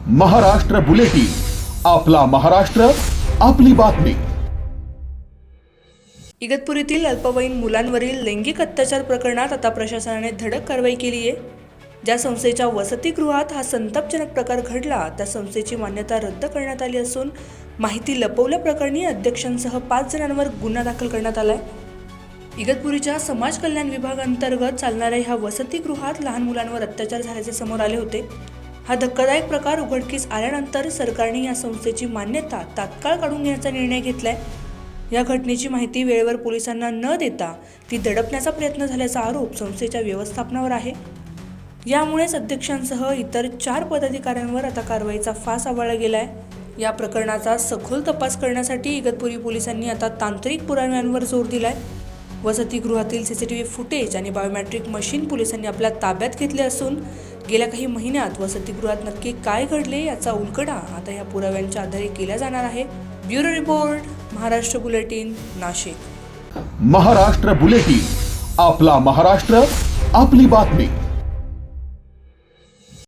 Maharashtra bulletin, आपला महाराष्ट्र, आपली बातमी। इगतपुरीतील अल्पवयीन मुलांवरील लैंगिक अत्याचार प्रकरणात आता प्रशासनाने धडक कारवाई केली आहे। ज्या संस्थेच्या वसतिगृहात हा संतापजनक प्रकार घडला त्या संस्थेची मान्यता रद्द करण्यात आली असून माहिती लपवल्याप्रकरणी अध्यक्षांसह 5 जणांवर गुन्हा दाखल करण्यात आलाय। इगतपुरीच्या समाज कल्याण विभागांतर्गत चालणाऱ्या ह्या वसतिगृहात लहान मुलांवर अत्याचार झाल्याचे समोर आले होते। हा धक्कादायक प्रकार उघडकीस आल्यानंतर सरकारने या संस्थेची मान्यता तात्काळ काढून घेण्याचा निर्णय घेतलाय। या घटनेची माहिती वेळेवर पोलिसांना न देता ती दडपण्याचा प्रयत्न झाल्याचा आरोप संस्थेच्या व्यवस्थापनावर आहे। यामुळेच अध्यक्षांसह इतर 4 पदाधिकाऱ्यांवर आता कारवाईचा फास आवळला गेलाय। या प्रकरणाचा सखोल तपास करण्यासाठी इगतपुरी पोलिसांनी आता तांत्रिक पुराव्यांवर जोर दिलाय। वसतिगृहातील सीसीटीव्ही फुटेज आणि बायोमेट्रिक मशीन पोलिसांनी आपल्या ताब्यात घेतले असून गेल्या काही महिन्यात वसतिगृहात नक्की काय घडले याचा उलगडा आता या पुराव्यांच्या आधारे केला जाणार आहे। Bureau report, Maharashtra bulletin, Nashik. Maharashtra bulletin, आपला महाराष्ट्र, आपली बातमी।